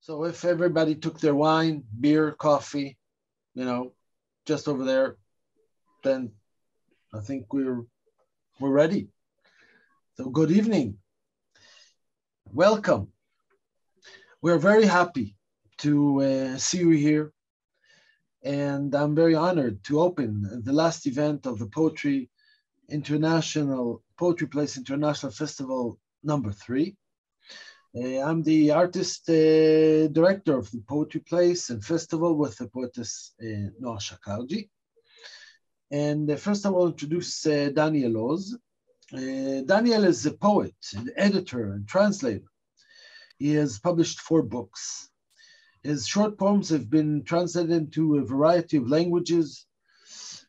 So if everybody took their wine, beer, coffee, just over there, then I think we're ready. So good evening. Welcome. We're very happy to see you here. And I'm very honored to open the last event of the Poetry Place International Festival #3. I'm the artist director of the Poetry Place and Festival with the poetess Noah Shakarji. And first I will introduce Daniel Oz. Daniel is a poet, an editor, and translator. He has published 4 books. His short poems have been translated into a variety of languages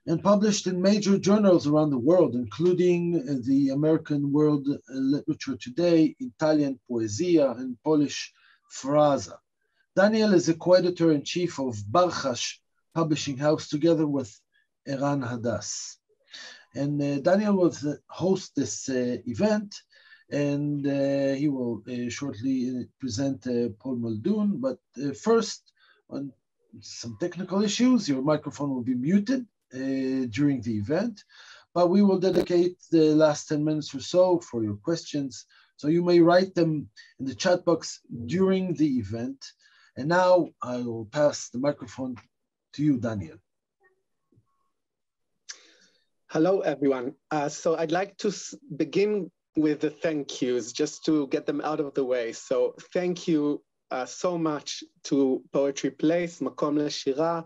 and published in major journals around the world, including the American World Literature Today, Italian Poesia, and Polish Fraza. Daniel is a co-editor-in-chief of Barchash Publishing House together with Eran Hadas. And Daniel will host this event, and he will shortly present Paul Muldoon. But first, on some technical issues, your microphone will be muted during the event, but we will dedicate the last 10 minutes or so for your questions. So you may write them in the chat box during the event. And now I will pass the microphone to you, Daniel. Hello, everyone. So I'd like to begin with the thank yous, just to get them out of the way. So thank you so much to Poetry Place, Makom LeShira,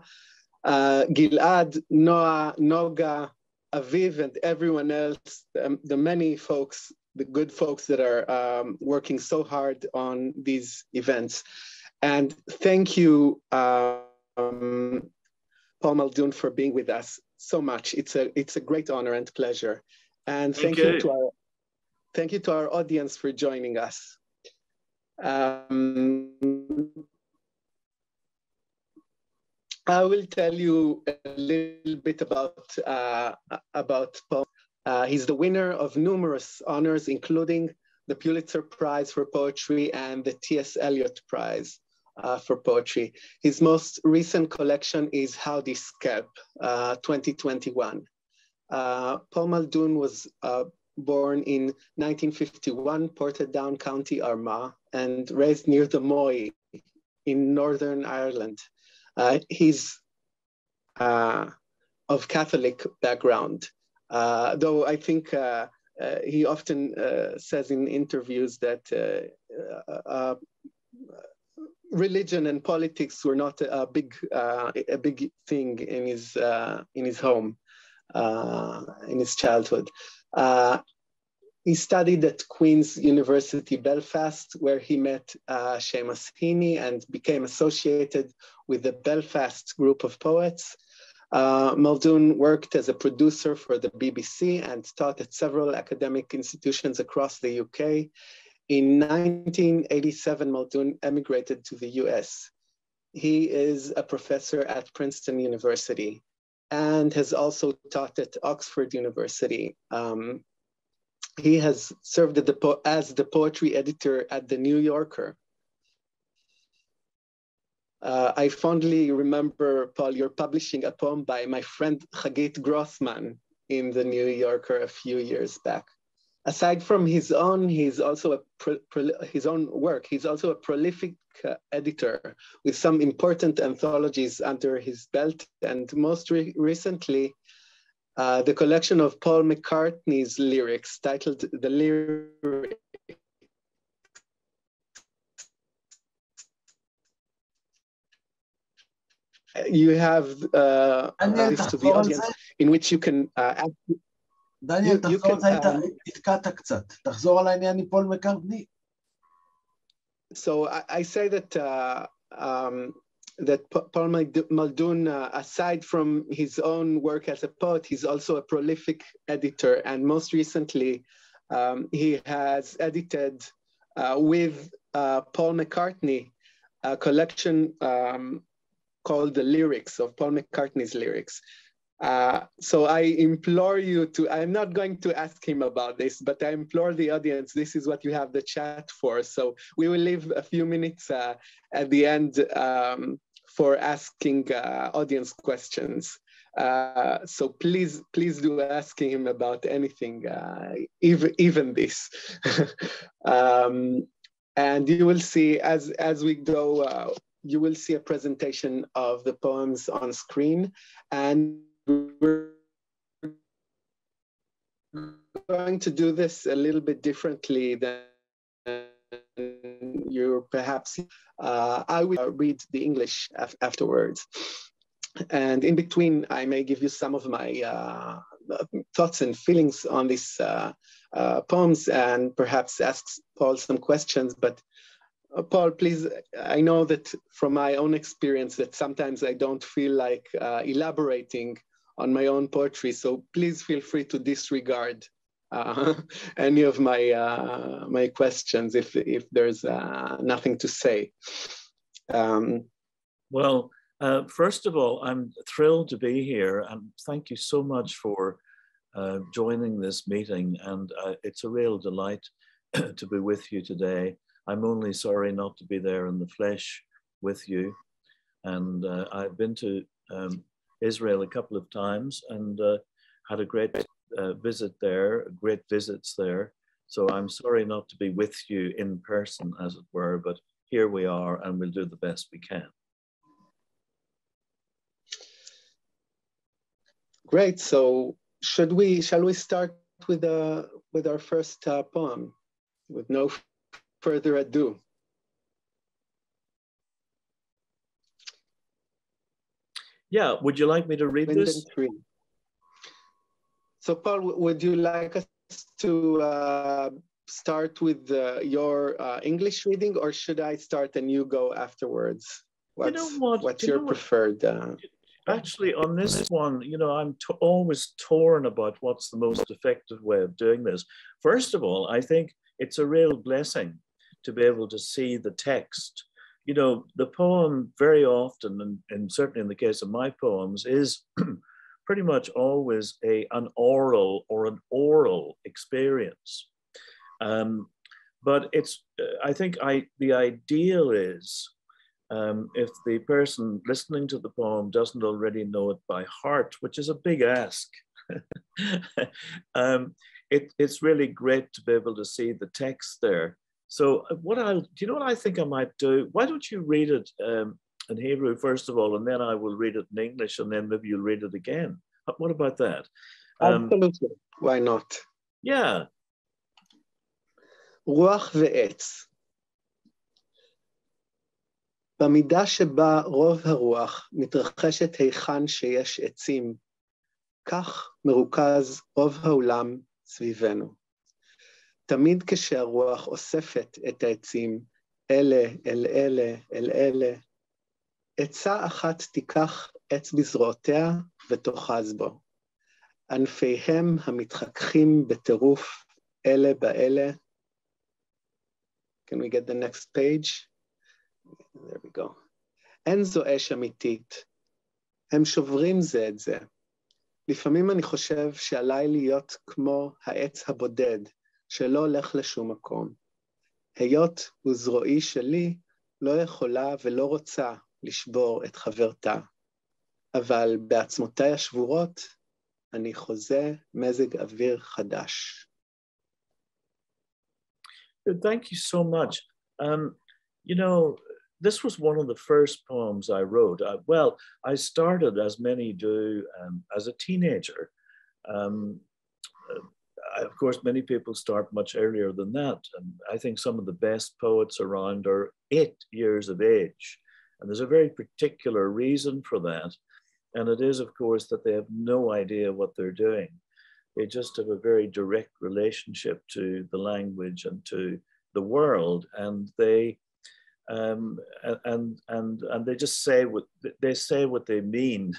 Gilad, Noah, Noga, Aviv, and everyone else, the many folks, the good folks that are working so hard on these events. And thank you, Paul Muldoon, for being with us so much. It's a great honor and pleasure. And thank you to our audience for joining us. I will tell you a little bit about Paul. He's the winner of numerous honors, including the Pulitzer Prize for Poetry and the T.S. Eliot Prize for Poetry. His most recent collection is Howdy Scalp, 2021. Paul Muldoon was born in 1951, Portadown, County Armagh, and raised near the Moy in Northern Ireland. He's of Catholic background, though I think he often says in interviews that religion and politics were not a big thing in his home, in his childhood. He studied at Queen's University Belfast, where he met Seamus Heaney and became associated with the Belfast group of poets. Muldoon worked as a producer for the BBC and taught at several academic institutions across the UK. In 1987, Muldoon emigrated to the US. He is a professor at Princeton University and has also taught at Oxford University. He has served as the poetry editor at The New Yorker. I fondly remember, Paul, you're publishing a poem by my friend Hagit Grossman in The New Yorker a few years back. Aside from his own work, he's also a prolific editor with some important anthologies under his belt, and most recently, the collection of Paul McCartney's lyrics titled The Lyrics. You have this to the audience in which you can ask. דניאל, תחזור התקעת קצת. תחזור על העניין עם פול מקרטני. So I say that that Paul Muldoon, aside from his own work as a poet, he's also a prolific editor. And most recently, he has edited with Paul McCartney a collection called The Lyrics, of Paul McCartney's lyrics. So I implore you to, I'm not going to ask him about this, but I implore the audience, this is what you have the chat for. So we will leave a few minutes at the end for asking audience questions. So please do ask him about anything, even this. And you will see as we go, you will see a presentation of the poems on screen, and we're going to do this a little bit differently than you perhaps. I will read the English afterwards. And in between, I may give you some of my thoughts and feelings on these poems, and perhaps ask Paul some questions. But Paul, please, I know that from my own experience that sometimes I don't feel like elaborating on my own poetry. So please feel free to disregard any of my my questions if there's nothing to say. Well, first of all, I'm thrilled to be here, and thank you so much for joining this meeting. And it's a real delight to be with you today. I'm only sorry not to be there in the flesh with you. And I've been to Israel a couple of times and had a great visit there, great visits there. So I'm sorry not to be with you in person, as it were, but here we are, and we'll do the best we can. Great. So shall we start with our first poem? With no further ado. Yeah, would you like me to read this? So Paul, would you like us to start with your English reading, or should I start and you go afterwards? What's your preferred? Actually, on this one, you know, I'm always torn about what's the most effective way of doing this. First of all, I think it's a real blessing to be able to see the text. You know, the poem very often, and certainly in the case of my poems, is pretty much always an oral experience. But it's, I think the ideal is, if the person listening to the poem doesn't already know it by heart, which is a big ask, it's really great to be able to see the text there. So do you know what I think I might do? Why don't you read it in Hebrew first of all, and then I will read it in English, and then maybe you'll read it again. What about that? Absolutely. Why not? Yeah. רוח ועץ. במידה שבה רוב הרוח מתרחשת היכן שיש עצים, כך מרוכז רוב העולם סביבנו. תמיד כשהרוח אוספת את העצים, אלה אל אלה אל אלה, עצה אחת תיקח עץ בזרועותיה ותאחז בו. ענפיהם המתחככים בטירוף אלה באלה. Can we get the next page? There we go. אין זו אש אמיתית. הם שוברים זה את זה. לפעמים אני חושב שעליי להיות כמו העץ הבודד, שלא הולך לשום מקום. היות וזרועי שלי לא יכולה ולא רוצה לשבור את חברתה. אבל בעצמותיי השבורות, אני חוזה מזג אוויר חדש. Thank you so much. You know, this was one of the first poems I wrote. Well, I started, as many do, as a teenager. Of course, many people start much earlier than that. And I think some of the best poets around are 8 years of age. And there's a very particular reason for that. And it is, of course, that they have no idea what they're doing. They just have a very direct relationship to the language and to the world, and they and they just say what they mean,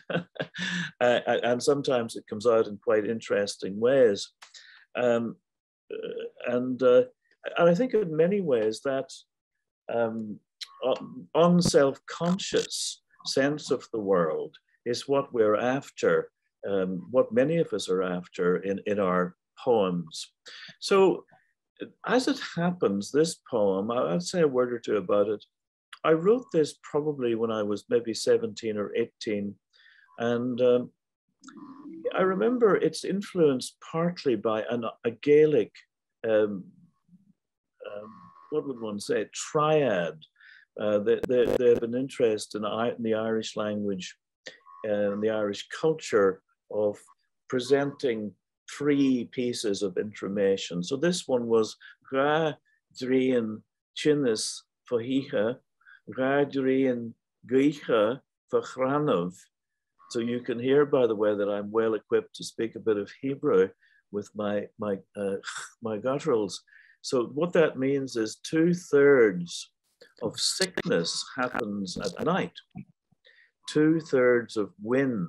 and sometimes it comes out in quite interesting ways. And I think in many ways that unself-conscious sense of the world is what we're after what many of us are after in our poems. So as it happens, this poem, I'll say a word or two about it. I wrote this probably when I was maybe 17 or 18. And I remember it's influenced partly by a Gaelic, what would one say, triad. They have an interest in the Irish language and the Irish culture of presenting three pieces of information. So this one was Gra Drian Chinnis Fahiha, Gra Drian Gicha Fachranov. So you can hear, by the way, that I'm well equipped to speak a bit of Hebrew with my gutturals. So what that means is 2/3 of sickness happens at night. 2/3 of wind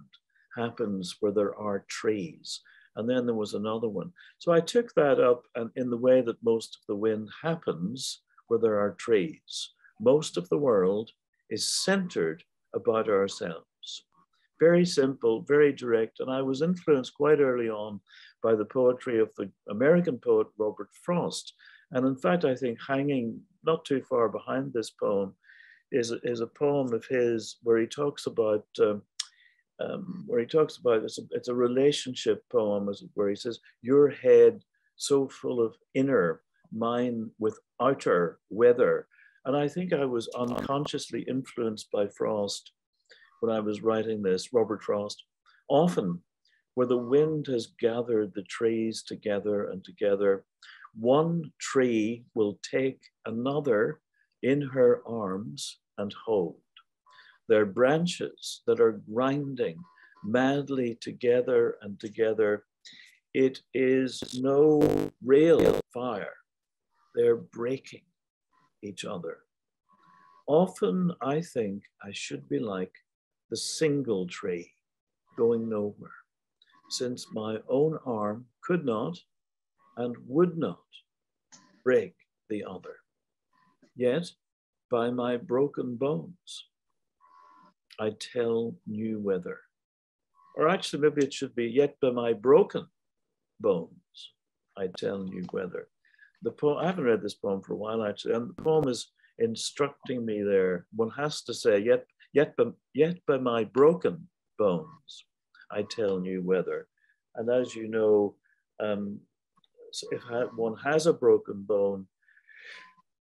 happens where there are trees. And then there was another one. So I took that up, and in the way that most of the wind happens where there are trees. Most of the world is centered about ourselves. Very simple, very direct. And I was influenced quite early on by the poetry of the American poet Robert Frost. And in fact, I think hanging not too far behind this poem is a poem of his where he talks about it's a relationship poem where he says, your head so full of inner, mine with outer weather. And I think I was unconsciously influenced by Frost when I was writing this, Robert Frost. Often where the wind has gathered the trees together and together, one tree will take another in her arms and hold. Their branches that are grinding madly together and together. It is no real fire. They're breaking each other. Often I think I should be like the single tree going nowhere, since my own arm could not and would not break the other. Yet by my broken bones, I tell new weather. Or actually, maybe it should be, yet by my broken bones, I tell new weather. The poem, I haven't read this poem for a while, actually, and the poem is instructing me there. One has to say, yet by my broken bones, I tell new weather. And as you know, so if one has a broken bone,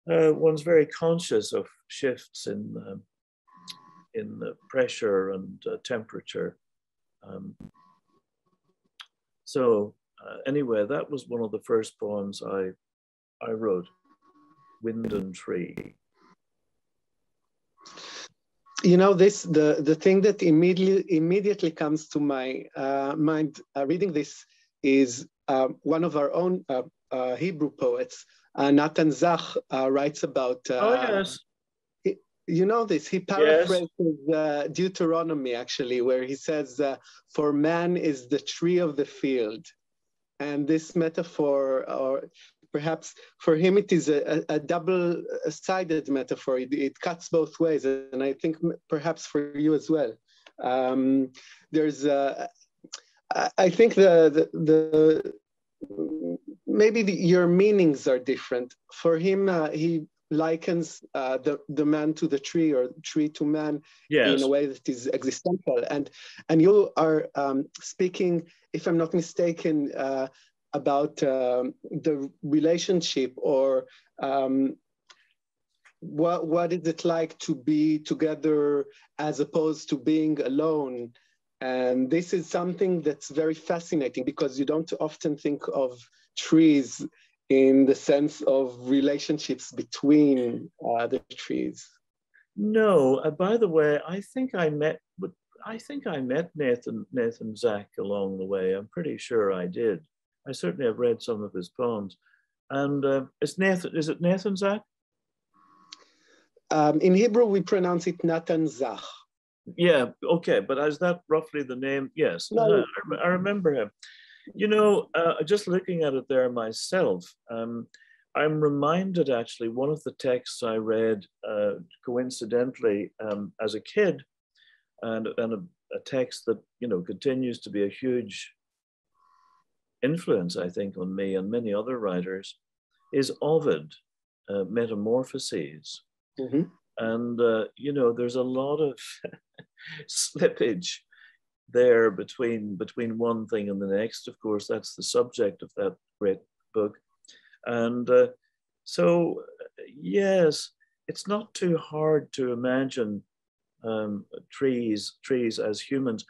one's very conscious of shifts in the pressure and temperature. Anyway, that was one of the first poems I wrote, Wind and Tree. You know, the thing that immediately comes to my mind reading this is one of our own Hebrew poets, Natan Zach, writes about. Oh yes. You know this. He paraphrases Deuteronomy actually, where he says, "For man is the tree of the field," and this metaphor, or perhaps for him, it is a double-sided metaphor. It cuts both ways, and I think perhaps for you as well. There's, I think maybe your meanings are different. For him, he likens the man to the tree, or tree to man, in a way that is existential. And you are speaking, if I'm not mistaken, about the relationship, or what is it like to be together as opposed to being alone. And this is something that's very fascinating, because you don't often think of trees in the sense of relationships between the trees. No, by the way, I think I met Nathan Zach along the way. I'm pretty sure I did. I certainly have read some of his poems. And is it Nathan Zach? In Hebrew, we pronounce it Natan Zach. Yeah, okay, but is that roughly the name? Yes, no. I remember him. You know, just looking at it there myself, I'm reminded actually, one of the texts I read coincidentally as a kid, and a text that, you know, continues to be a huge influence, I think, on me and many other writers, is Ovid, Metamorphoses. Mm-hmm. And, you know, there's a lot of slippage there between one thing and the next. Of course, that's the subject of that great book. And so, yes, it's not too hard to imagine trees as humans.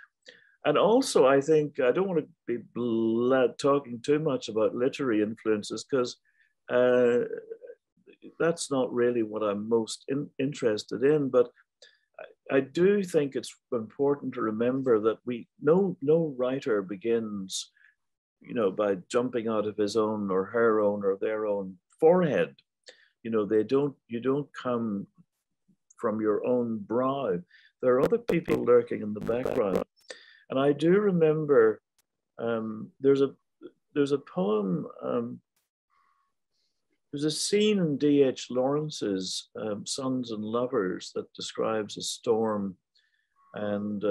And also, I think, I don't want to be talking too much about literary influences, because that's not really what I'm most interested in. But I do think it's important to remember that no writer begins, you know, by jumping out of his own or her own or their own forehead. You know, you don't come from your own brow. There are other people lurking in the background. And I do remember there's a poem, there's a scene in D.H. Lawrence's Sons and Lovers that describes a storm, and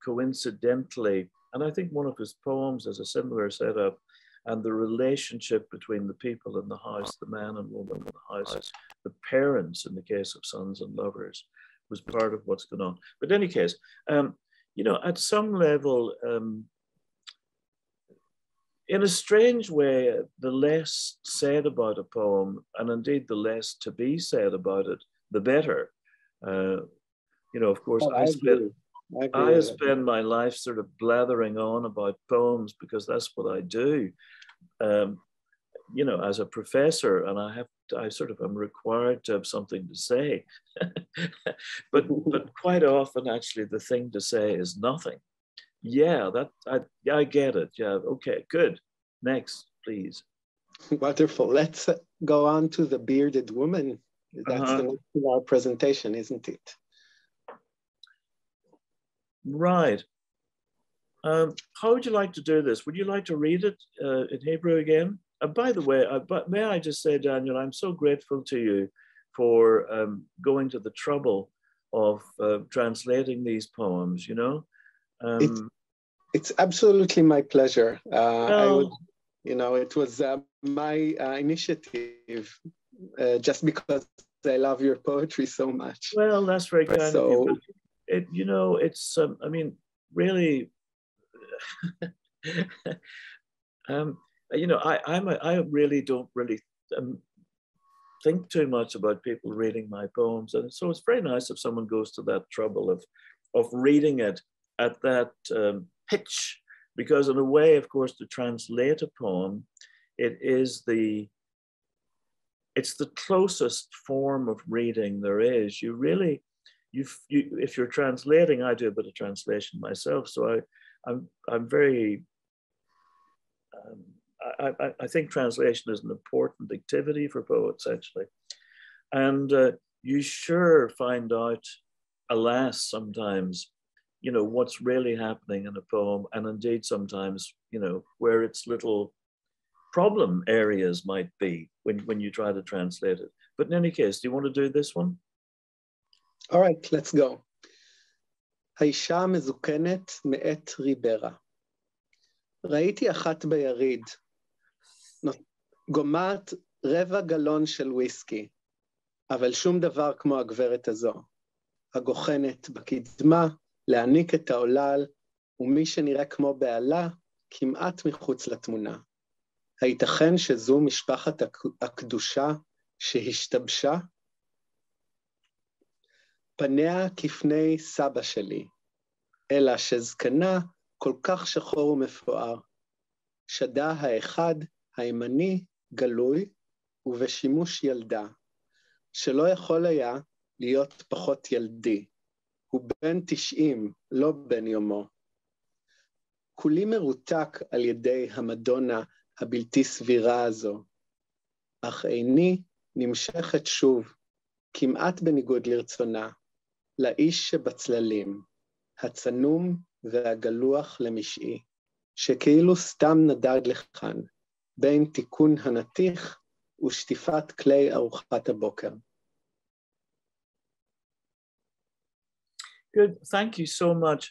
coincidentally, and I think one of his poems has a similar setup, and the relationship between the people in the house, the man and woman in the house, the parents in the case of Sons and Lovers, was part of what's going on. But in any case, you know, at some level, in a strange way, the less said about a poem, and indeed the less to be said about it, the better. You know, of course, I spend my life sort of blathering on about poems because that's what I do. You know, as a professor, and I sort of am required to have something to say. but quite often, actually, the thing to say is nothing. Yeah, I get it. Yeah, okay, good. Next, please. Wonderful. Let's go on to the bearded woman. That's the next of our presentation, isn't it? Right. How would you like to do this? Would you like to read it in Hebrew again? By the way, may I just say, Daniel, I'm so grateful to you for going to the trouble of translating these poems, you know? It's absolutely my pleasure. You know, it was my initiative just because I love your poetry so much. Well, that's very kind of you. But you know, it's, I mean, really, you know, I really don't really think too much about people reading my poems. And so it's very nice if someone goes to that trouble of reading it at that pitch, because in a way, of course, to translate a poem, it's the closest form of reading there is. You really, if you're translating, I do a bit of translation myself, so I'm very, I think translation is an important activity for poets, actually. And you sure find out, alas, sometimes, you know, what's really happening in a poem, and indeed sometimes, you know, where its little problem areas might be when you try to translate it. But in any case, do you want to do this one? All right, let's go. האישה המזוקנת מאת ריברה. ראיתי אחת ביריד, גומעת רבע גלון של וויסקי, אבל שום דבר כמו הגברת הזו, הגוחנת בקדמה, להעניק את העולל, ומי שנראה כמו בעלה, כמעט מחוץ לתמונה. הייתכן שזו משפחת הקדושה שהשתבשה? פניה כפני סבא שלי, אלא שזקנה כל כך שחור ומפואר. שדה האחד, הימני, גלוי, ובשימוש ילדה, שלא יכול היה להיות פחות ילדי. הוא בן 90, לא בן יומו. כולי מרותק על ידי המדונה הבלתי סבירה הזו, אך איני נמשכת שוב, כמעט בניגוד לרצונה, לאיש שבצללים, הצנום והגלוח למשעי, שכאילו סתם נדד לכאן, בין תיקון הנתיך ושטיפת כלי ארוחת הבוקר. Good, thank you so much.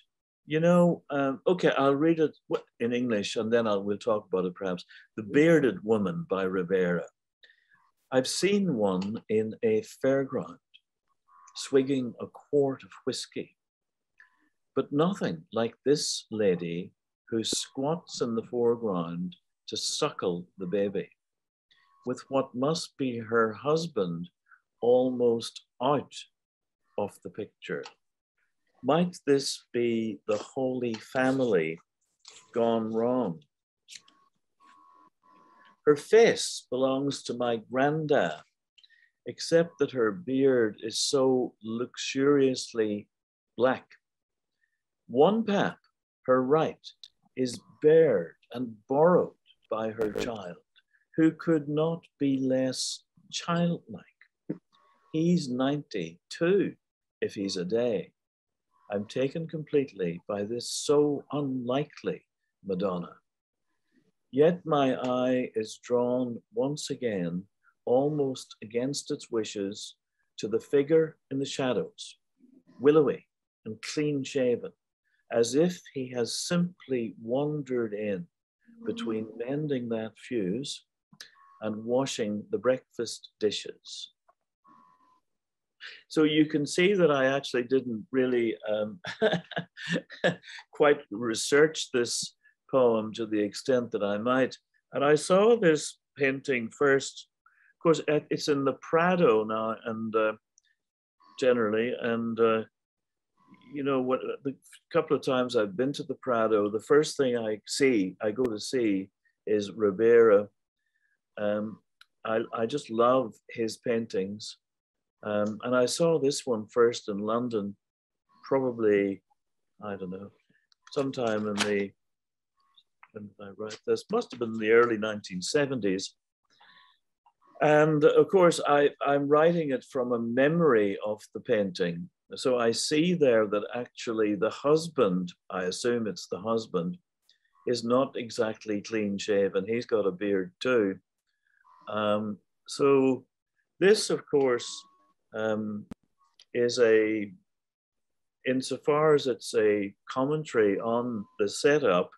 You know, okay, I'll read it in English and then we'll talk about it perhaps. The Bearded Woman by Rivera. I've seen one in a fairground, swigging a quart of whiskey, but nothing like this lady who squats in the foreground to suckle the baby, with what must be her husband almost out of the picture. Might this be the Holy Family gone wrong? Her face belongs to my granddad, except that her beard is so luxuriously black. One pap, her right, is bared and borrowed by her child, who could not be less childlike. He's 92 if he's a day. I'm taken completely by this so unlikely Madonna. Yet my eye is drawn once again, almost against its wishes, to the figure in the shadows, willowy and clean-shaven, as if he has simply wandered in between mending that fuse and washing the breakfast dishes. So you can see that I actually didn't really quite research this poem to the extent that I might. And I saw this painting first. Of course, it's in the Prado now, and generally, and you know, what the couple of times I've been to the Prado, the first thing I go to see is Rivera. I just love his paintings. And I saw this one first in London, probably, I don't know, sometime in the, when did I write this? Must have been in the early 1970s. And of course, I'm writing it from a memory of the painting. So I see there that actually the husband, I assume it's the husband, is not exactly clean shaven. He's got a beard too. So this, of course, is insofar as it's a commentary on the setup,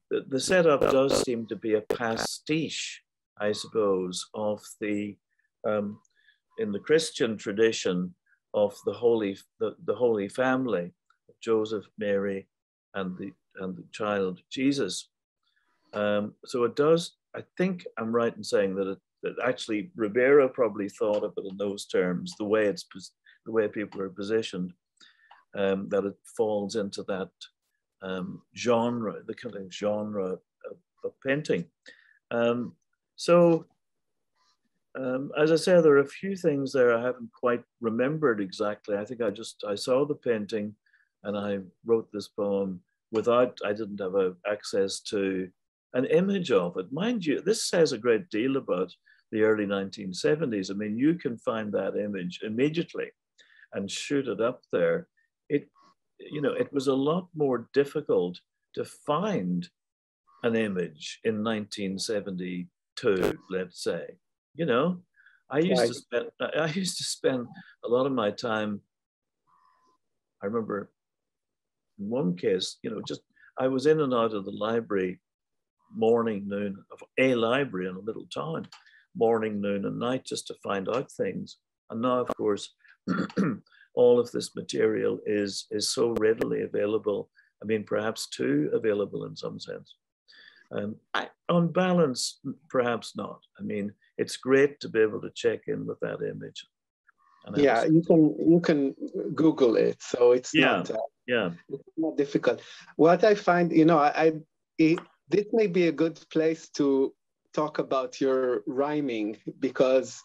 the setup does seem to be a pastiche, I suppose, of the, in the Christian tradition, of the Holy Family, Joseph, Mary, and the child Jesus. So it does, I think I'm right in saying that that actually Rivera probably thought of it in those terms, the way people are positioned, that it falls into that genre, the kind of genre of painting. As I say, there are a few things there I haven't quite remembered exactly. I think I saw the painting and I wrote this poem I didn't have access to an image of it. Mind you, this says a great deal about the early 1970s. I mean, you can find that image immediately and shoot it up there. It was a lot more difficult to find an image in 1972, let's say. You know, I used to spend a lot of my time. I remember in one case, I was in and out of the library morning, noon, of a library in a little town, morning, noon, and night, just to find out things. And now, of course, all of this material is so readily available. I mean, perhaps too available in some sense. On balance, perhaps not. I mean, it's great to be able to check in with that image. Yeah, you can Google it, so it's not difficult. What I find, this may be a good place to talk about your rhyming, because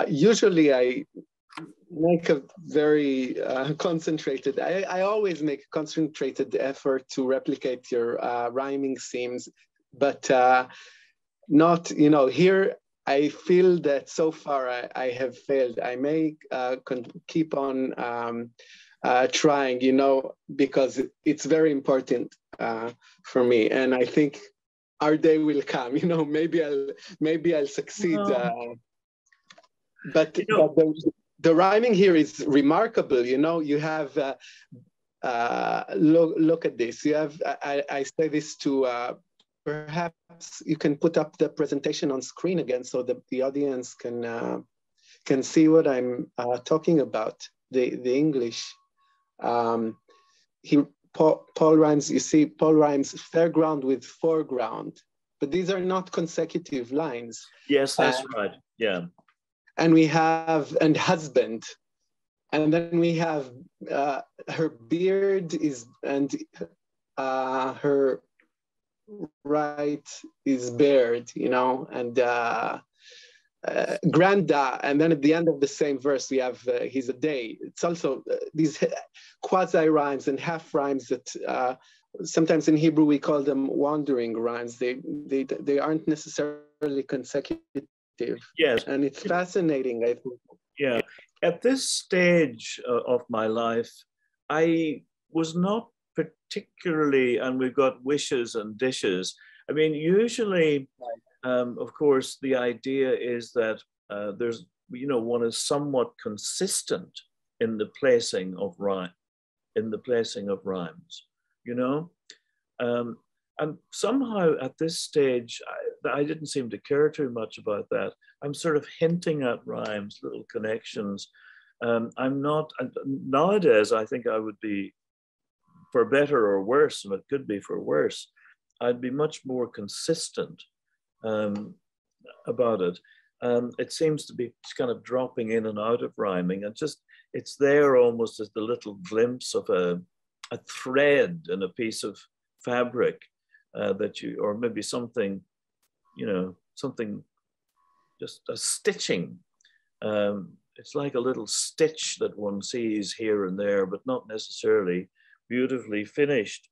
usually I make a very concentrated, I always make a concentrated effort to replicate your rhyming schemes, but not, here I feel that so far I have failed. I may keep on trying, because it's very important for me. And I think our day will come, maybe I'll succeed. But the rhyming here is remarkable. You have look at this. You have, I say this to, perhaps you can put up the presentation on screen again so that the audience can see what I'm talking about, the English. Paul rhymes, you see, Paul rhymes fairground with foreground, but these are not consecutive lines. Yes, that's right, yeah. And we have, and husband, and then we have her beard is, and her right is bared, you know, and granda, and then at the end of the same verse we have he's a day. It's also these quasi rhymes and half rhymes that sometimes in Hebrew we call them wandering rhymes. They aren't necessarily consecutive. Yes, and it's fascinating, I think. Yeah, at this stage of my life, I was not particularly, and we've got wishes and dishes. I mean, usually, of course, the idea is that there's, you know, one is somewhat consistent in the placing of rhymes, you know? And somehow at this stage, I didn't seem to care too much about that. I'm sort of hinting at rhymes, little connections. I'm not, nowadays, I think I would be, for better or worse, and it could be for worse, I'd be much more consistent about it. It seems to be kind of dropping in and out of rhyming, and just, it's there almost as the little glimpse of a thread in a piece of fabric that you, or maybe something, you know, something, just a stitching. It's like a little stitch that one sees here and there, but not necessarily beautifully finished.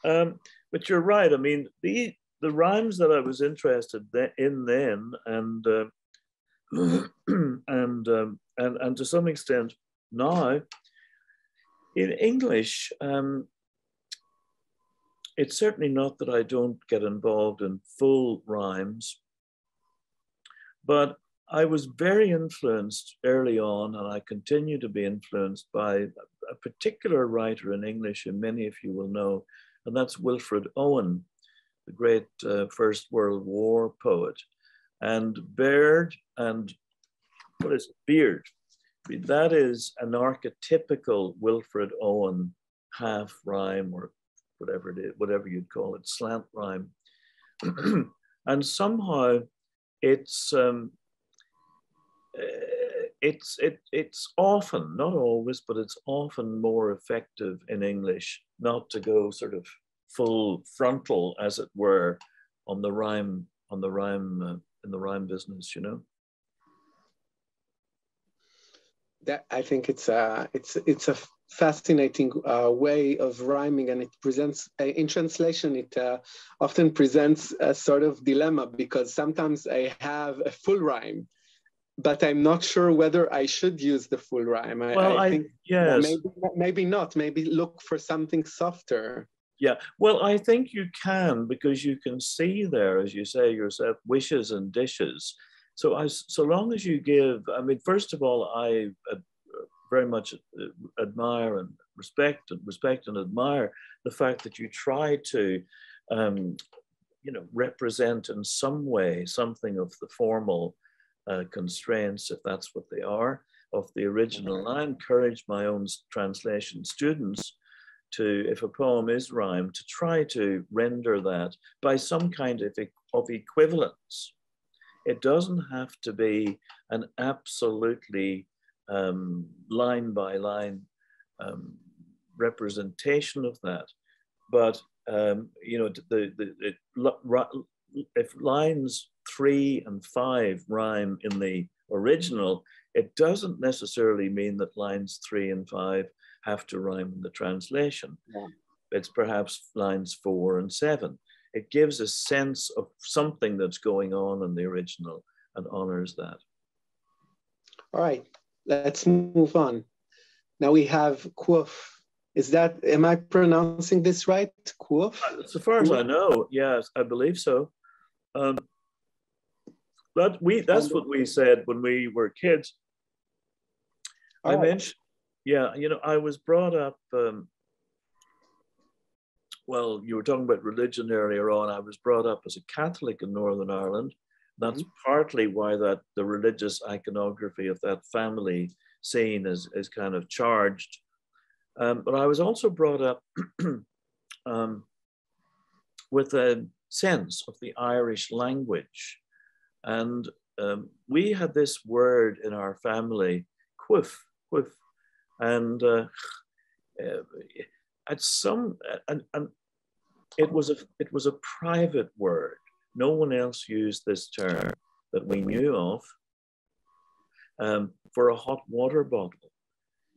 But you're right. I mean, the rhymes that I was interested in then, and and to some extent now, in English, it's certainly not that I don't get involved in full rhymes, but I was very influenced early on, and I continue to be influenced by a particular writer in English, and many of you will know, and that's Wilfred Owen, the great First World War poet. And Baird, and what is it? Beard? That is an archetypical Wilfred Owen half rhyme, or whatever it is, whatever you'd call it, slant rhyme. And somehow it's often, not always, but it's often more effective in English not to go sort of full frontal, as it were, on the rhyme, in the rhyme business, you know. That, I think it's a fascinating way of rhyming, and it presents, in translation, it often presents a sort of dilemma, because sometimes I have a full rhyme, but I'm not sure whether I should use the full rhyme. I think yes. maybe not, maybe look for something softer. Yeah, well, I think you can, because you can see there, as you say yourself, wishes and dishes. So so long as you give, I mean, first of all, I very much admire and respect and admire the fact that you try to, you know, represent in some way something of the formal constraints, if that's what they are, of the original. I encourage my own translation students to, if a poem is rhymed, to try to render that by some kind of equivalence. It doesn't have to be an absolutely line by line representation of that, but you know, if lines 3 and 5 rhyme in the original, it doesn't necessarily mean that lines 3 and 5 have to rhyme in the translation. Yeah. It's perhaps lines 4 and 7. It gives a sense of something that's going on in the original and honors that. All right, let's move on. Now we have Quof. Is that, am I pronouncing this right? Quof? So far as I know, yes, I believe so. But that's what we said when we were kids. I mentioned, yeah, you know, I was brought up well, you were talking about religion earlier on. I was brought up as a Catholic in Northern Ireland. That's partly why that the religious iconography of that family scene is kind of charged. But I was also brought up with a sense of the Irish language. And we had this word in our family, quiff. And at some, and it was a private word. No one else used this term that we knew of for a hot water bottle.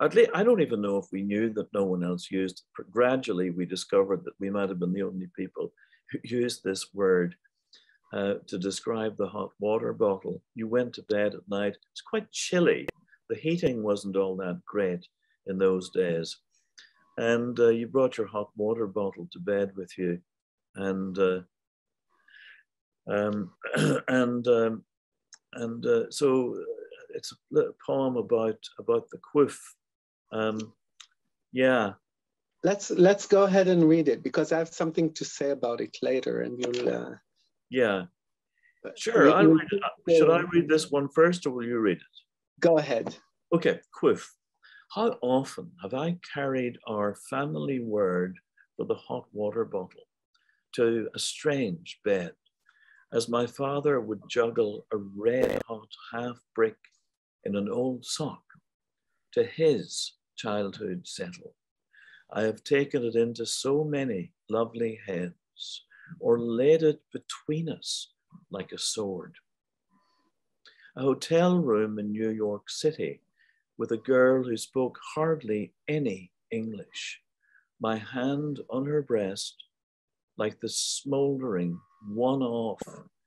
At least, I don't even know if we knew that no one else used it. Gradually, we discovered that we might have been the only people who used this word to describe the hot water bottle. You went to bed at night. It's quite chilly. The heating wasn't all that great in those days. And you brought your hot water bottle to bed with you. And so it's a poem about the quiff. Yeah. Let's go ahead and read it, because I have something to say about it later, and you'll. Yeah. Sure. I'll read it. Should I read this one first, or will you read it? Go ahead. Okay. Quiff. How often have I carried our family word for the hot water bottle to a strange bed, as my father would juggle a red hot half brick in an old sock to his childhood settle. I have taken it into so many lovely heads, or laid it between us like a sword. A hotel room in New York City with a girl who spoke hardly any English, my hand on her breast like the smoldering one-off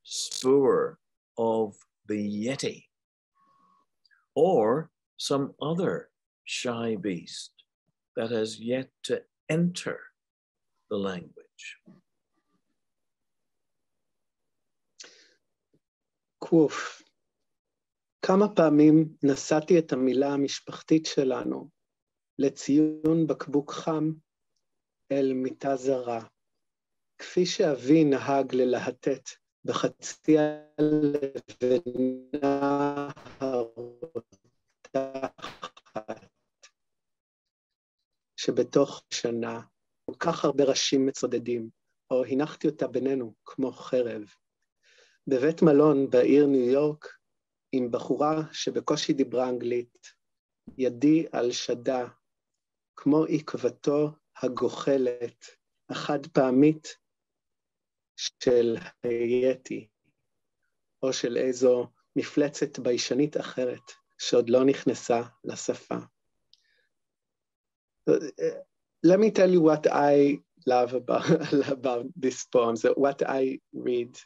spoor of the Yeti, or some other shy beast that has yet to enter the language. קוף. כמה פעמים נשאתי את המילה המשפחתית שלנו לציון בקבוק חם אל מיטה זרה, כפי שאבי נהג ללהטט בחצי הלבנה הרותחת שבתוך שנה כל כך הרבה ראשים מצודדים, או הנחתי אותה בינינו כמו חרב. בבית מלון בעיר ניו יורק, עם בחורה שבקושי דיברה אנגלית, ידי על שדה, כמו עקבתו הגוחלת, החד פעמית של היתי, או של איזו מפלצת ביישנית אחרת, שעוד לא נכנסה לשפה. Let me tell you what I love about this poem, so what I read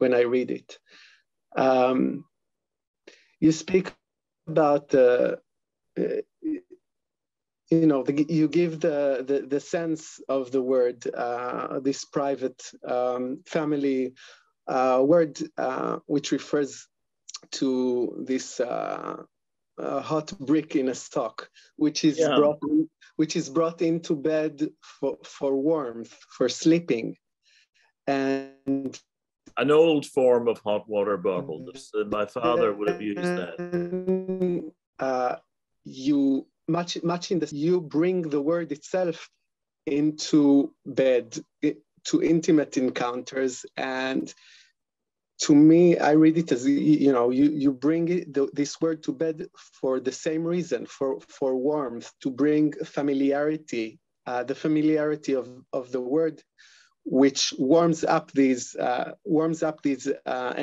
when I read it. You speak about you give the sense of the word, this private family word, which refers to this hot brick in a sock, which is brought into bed for warmth, for sleeping, and an old form of hot water bottle. My father would have used that. You bring the word itself into bed, to intimate encounters, and to me, I read it as you bring this word to bed for the same reason, for warmth, to bring familiarity, the familiarity of the word, which warms up these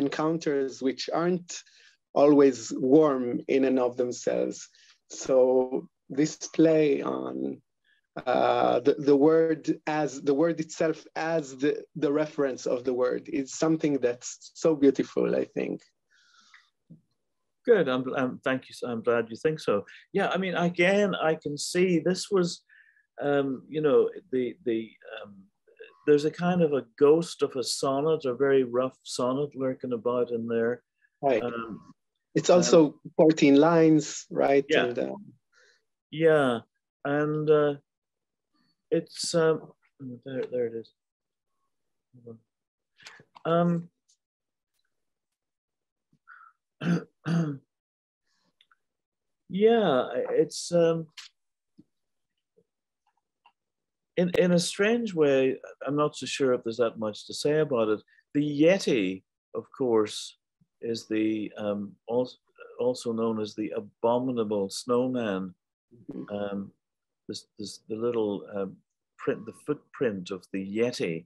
encounters, which aren't always warm in and of themselves. So this play on the word as the word itself, as the reference of the word, is something that's so beautiful, I think. Good. Thank you. I'm glad you think so. Yeah. I mean, again, I can see this was, there's a kind of a ghost of a sonnet, a very rough sonnet lurking about in there. Right. It's also 14 lines, right? Yeah. And, yeah. And it's there it is. Yeah, it's in a strange way. I'm not so sure if there's that much to say about it. The Yeti, of course, is the also known as the abominable snowman. This the little print, the footprint of the Yeti,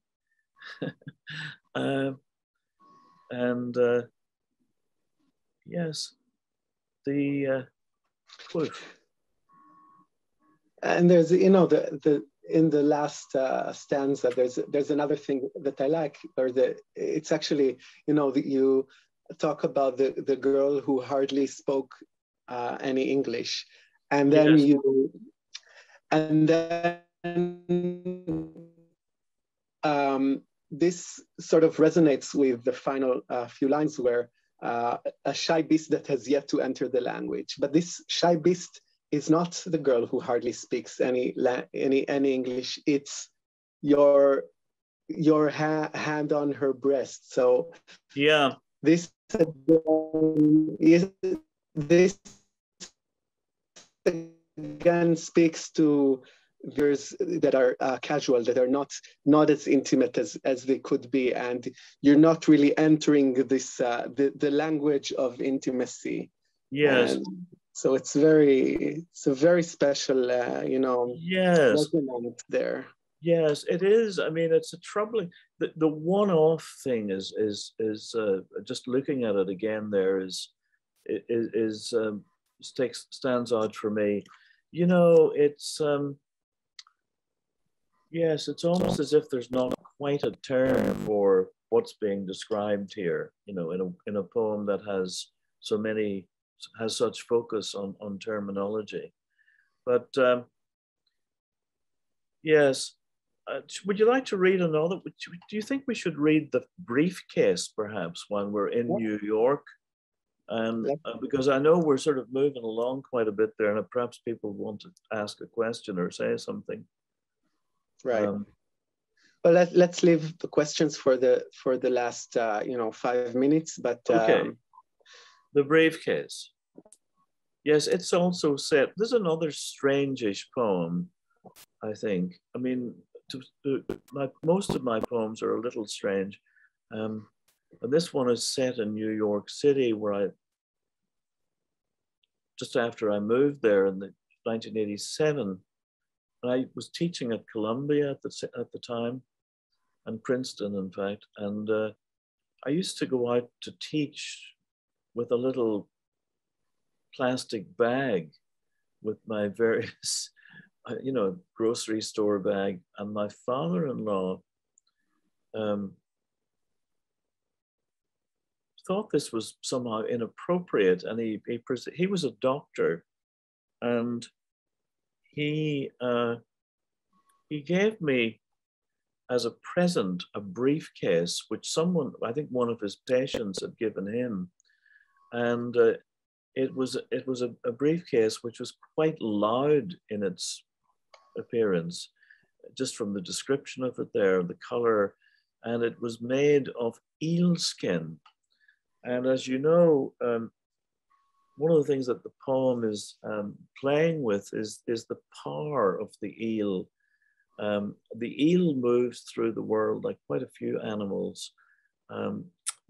and yes, the proof. And there's, you know, the in the last stanza, there's another thing that I like, or it's actually, you know, that you talk about the girl who hardly spoke any English, and then yes. This sort of resonates with the final few lines where a shy beast that has yet to enter the language, but this shy beast is not the girl who hardly speaks any English. It's your hand on her breast. So yeah, this again speaks to viewers that are casual, that are not as intimate as they could be, and you're not really entering this the language of intimacy. yes. And so it's a very special, you know, Yes. resonance there. Yes, it is. I mean, it's a troubling. The one-off thing is just looking at it again. There stands out for me. You know, it's yes, it's almost as if there's not quite a term for what's being described here. You know, in a poem that has such focus on terminology. But yes. Would you like to read another? Do you think we should read the Briefcase perhaps when we're in New York? And because I know we're sort of moving along quite a bit there, and perhaps people want to ask a question or say something. Right. Well, let's leave the questions for the last 5 minutes. But okay, the Briefcase. Yes, it's also set. There's another strange-ish poem, I think. I mean, most of my poems are a little strange. And this one is set in New York City, where just after I moved there in 1987, I was teaching at Columbia at the time, and Princeton, in fact. And I used to go out to teach with a little plastic bag with my various grocery store bag, and my father-in-law thought this was somehow inappropriate, and he was a doctor, and he gave me as a present a briefcase which I think one of his patients had given him, and it was a briefcase which was quite loud in its appearance, just from the description of it there, the color, and it was made of eel skin. And as you know, one of the things that the poem is playing with is the power of the eel. The eel moves through the world like quite a few animals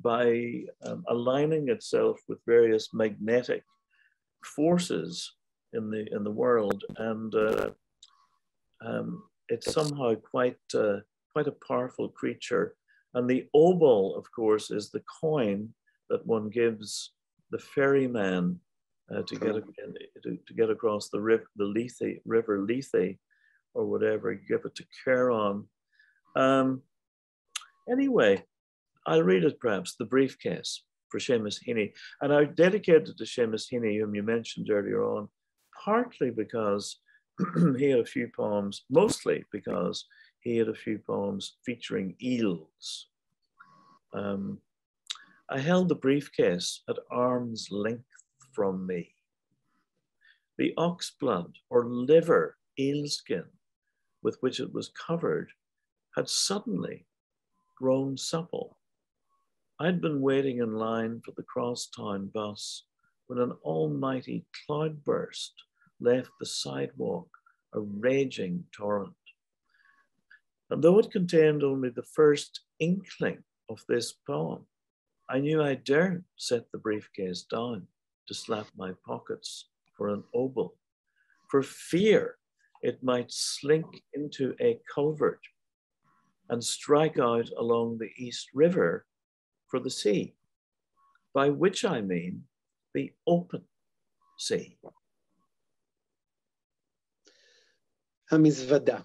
by aligning itself with various magnetic forces in the world, and it's somehow quite a powerful creature. And the obol, of course, is the coin that one gives the ferryman to get across the river Lethe, or whatever. You give it to Charon. Anyway, I'll read it perhaps, the Briefcase, for Seamus Heaney. And I dedicated it to Seamus Heaney, whom you mentioned earlier on, partly because he had a few poems, mostly because he had a few poems featuring eels. I held the briefcase at arm's length from me. The ox blood or liver, eel skin, with which it was covered had suddenly grown supple. I'd been waiting in line for the crosstown bus when an almighty cloudburst left the sidewalk a raging torrent. And though it contained only the first inkling of this poem, I knew I daren't set the briefcase down to slap my pockets for an obol, for fear it might slink into a culvert and strike out along the East River for the sea, by which I mean the open sea. המזוודה,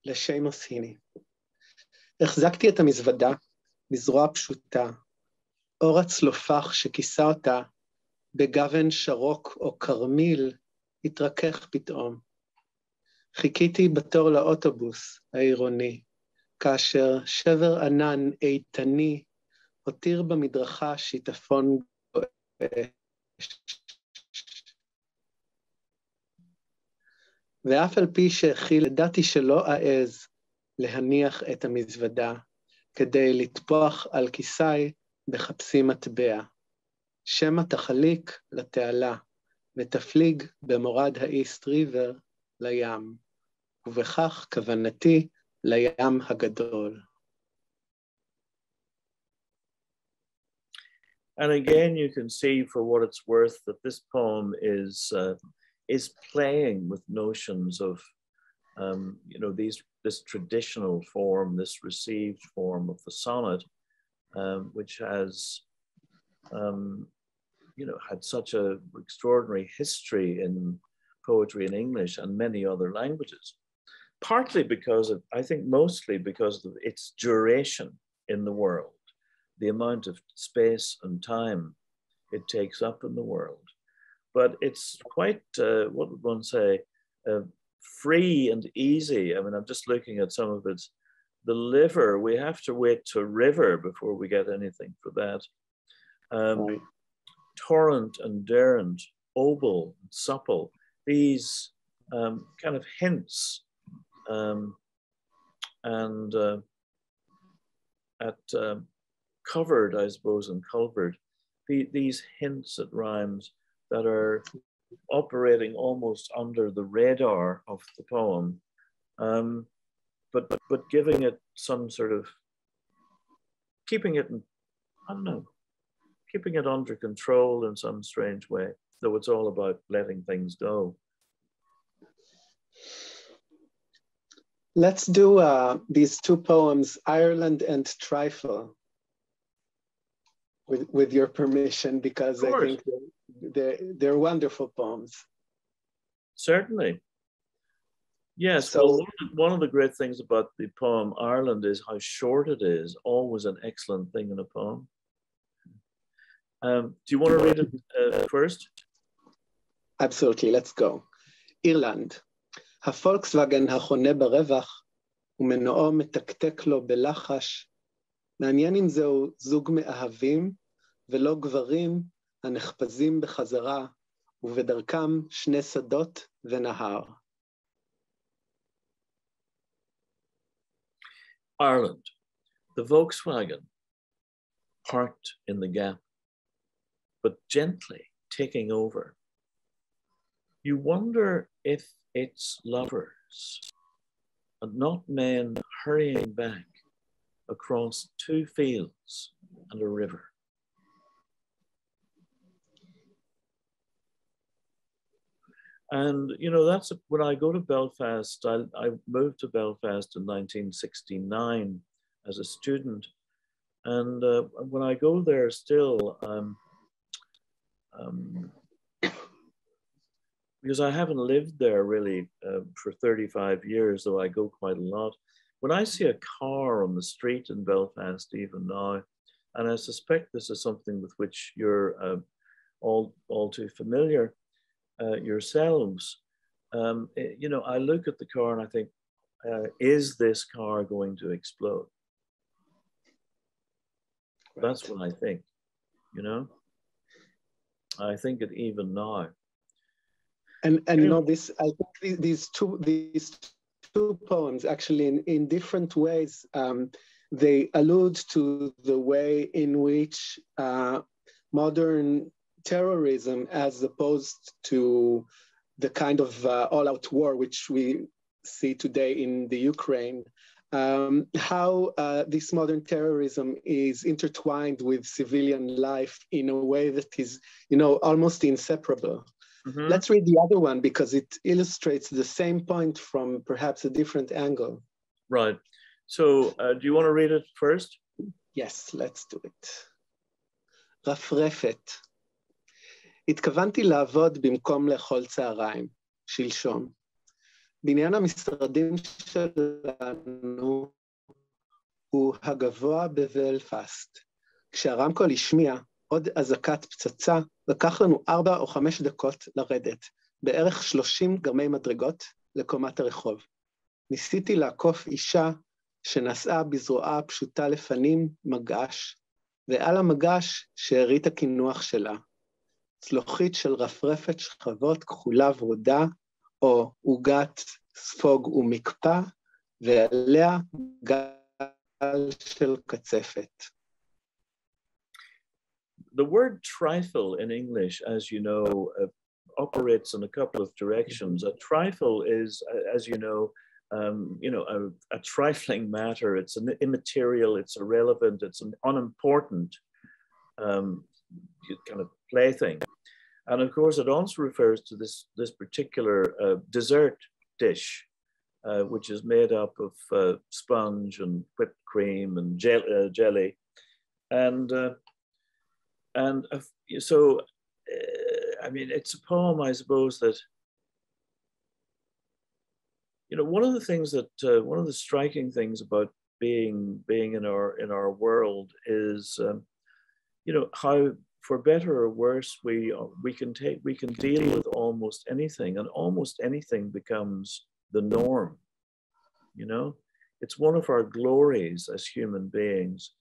לשיימוס היני. החזקתי את המזוודה בזרוע פשוטה, אור הצלופח שכיסה אותה בגוון שרוק או קרמיל התרכך פתאום. חיכיתי בתור לאוטובוס העירוני, כאשר שבר ענן איתני הותיר במדרכה שיטפון גועש. ואף על פי שהכיל, ידעתי שלא אעז להניח את המזוודה, כדי לטפוח על כיסי בחפשי מטבע. שמא תחליק לתעלה, ותפליג במורד האיסט ריבר לים, ובכך כוונתי לים הגדול. And again, you can see for what it's worth that this poem is playing with notions of, this traditional form, this received form of the sonnet, which has, had such an extraordinary history in poetry in English and many other languages. Partly because of, I think mostly because of its duration in the world, the amount of space and time it takes up in the world. But it's quite, what would one say, free and easy. I mean, I'm just looking at some of its, the liver, we have to wait to river before we get anything for that. Right. Torrent and derrant, obol, supple, these kind of hints and at covered, I suppose, and culvert, these hints at rhymes that are operating almost under the radar of the poem, but giving it some sort of, keeping it, keeping it under control in some strange way, though it's all about letting things go. Let's do these two poems, Ireland and Trifle, with your permission, because I think they're wonderful poems. Certainly. Yes, So, well, one of the great things about the poem Ireland is how short it is, always an excellent thing in a poem. Do you want to read it first? Absolutely, let's go. אירלנד, הפולקסווגן החונה ברווח, ומנועו מתקתק לו בלחש, מעניין אם זהו זוג מאהבים, ולא גברים הנחפזים בחזרה, ובדרכם שני שדות ונהר. Ireland, the Volkswagen, parked in the gap, but gently taking over. You wonder if it's lovers, and not men hurrying back across two fields and a river. And, that's when I go to Belfast, I moved to Belfast in 1969 as a student. And when I go there still, because I haven't lived there really for 35 years, though I go quite a lot. When I see a car on the street in Belfast even now, and I suspect this is something with which you're all too familiar yourselves, I look at the car and I think, is this car going to explode? Right. That's what I think, I think it even now. And you know, this, I think these two poems actually in different ways, they allude to the way in which modern terrorism, as opposed to the kind of all-out war which we see today in the Ukraine, how this modern terrorism is intertwined with civilian life in a way that is, you know, almost inseparable. Mm-hmm. Let's read the other one because it illustrates the same point from perhaps a different angle. Right. So do you want to read it first? Yes, let's do it. רפרפת. התכוונתי לעבוד במקום לאכול צהריים, שלשום. בניין המשרדים שלנו הוא הגבוה בבלפאסט. כשהרמקול השמיע עוד אזעקת פצצה, לקח לנו 4 או 5 דקות לרדת, בערך 30 גרמי מדרגות לקומת הרחוב. ניסיתי לעקוף אישה שנסעה בזרועה הפשוטה לפנים מגש, ועל המגש שארית הקינוח שלה. צלוחית של רפרפת שכבות כחולה ורודה, או עוגת ספוג ומקפא, ועליה גל של קצפת. The word trifle in English, as you know, operates in a couple of directions. A trifle is, as you know, a trifling matter. It's an immaterial, it's irrelevant, it's an unimportant kind of plaything. And of course, it also refers to this particular dessert dish, which is made up of sponge and whipped cream and jelly. And so, I mean, it's a poem, I suppose, that, you know, one of the things that, one of the striking things about being in our world is, you know, how, for better or worse, we can deal with almost anything, and almost anything becomes the norm. You know, it's one of our glories as human beings.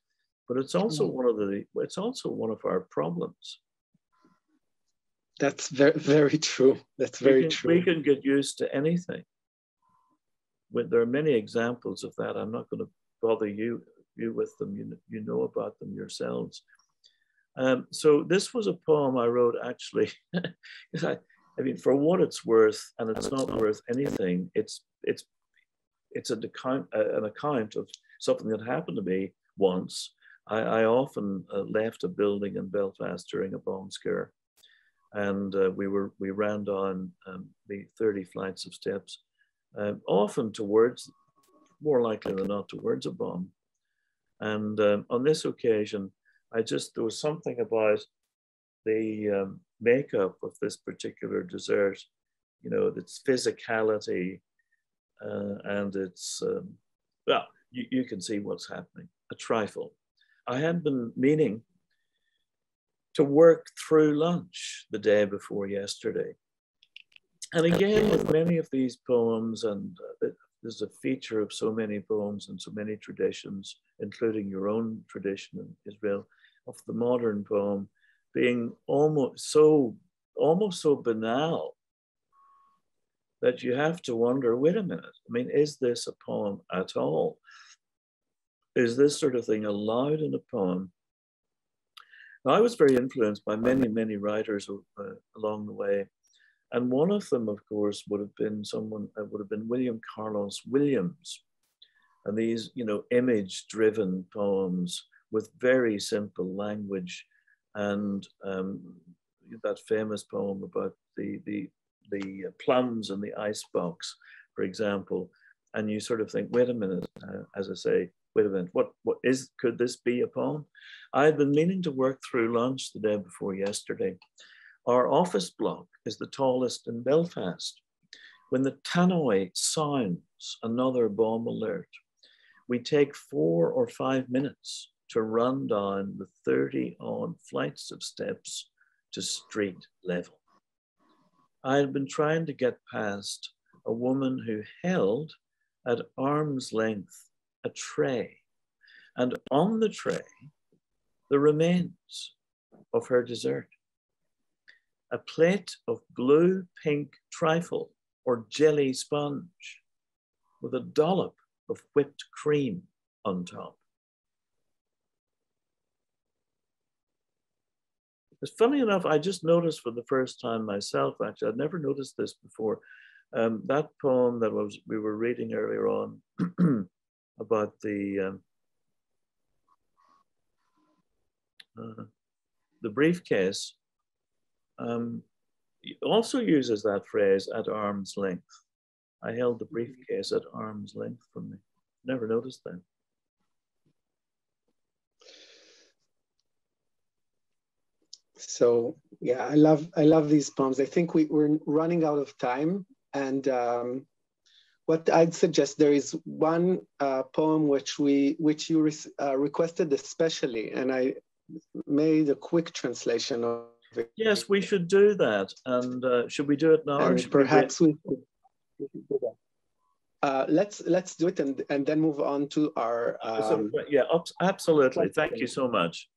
But it's also one of our problems. That's very, very true. That's very true. We can get used to anything. There are many examples of that. I'm not going to bother you with them. You know about them yourselves. So this was a poem I wrote actually. I mean, for what it's worth, and it's not worth anything. It's an account of something that happened to me once. I often left a building in Belfast during a bomb scare, and we ran down the 30 flights of steps, often towards, more likely than not, towards a bomb. And on this occasion, there was something about the makeup of this particular dessert, you know, its physicality, and its, well, you can see what's happening, a trifle. I had been meaning to work through lunch the day before yesterday. And again, with many of these poems, and there's a feature of so many poems and so many traditions, including your own tradition in Israel, of the modern poem being almost so banal that you have to wonder, wait a minute, I mean, is this a poem at all? Is this sort of thing allowed in a poem? Now, I was very influenced by many, many writers along the way. And one of them, of course, would have been William Carlos Williams. And these, you know, image-driven poems with very simple language, and that famous poem about the plums in the icebox, for example. And you sort of think, wait a minute, as I say, wait a minute, could this be a poem? I had been meaning to work through lunch the day before yesterday. Our office block is the tallest in Belfast. When the tannoy sounds another bomb alert, we take 4 or 5 minutes to run down the 30-odd flights of steps to street level. I had been trying to get past a woman who held at arm's length a tray, and on the tray, the remains of her dessert. a plate of blue pink trifle or jelly sponge with a dollop of whipped cream on top. It's funny enough, I just noticed for the first time myself, actually, I'd never noticed this before. That poem that we were reading earlier on about the briefcase also uses that phrase, at arm's length. I held the briefcase at arm's length from me. Never noticed that. So yeah, I love these poems. I think we're running out of time, and what I'd suggest, there is one poem which you requested especially, and I made a quick translation of it. Yes, we should do that. And should we do it now? And or should perhaps we should do that. Let's do it and then move on to our. Yeah, absolutely. Thank you so much.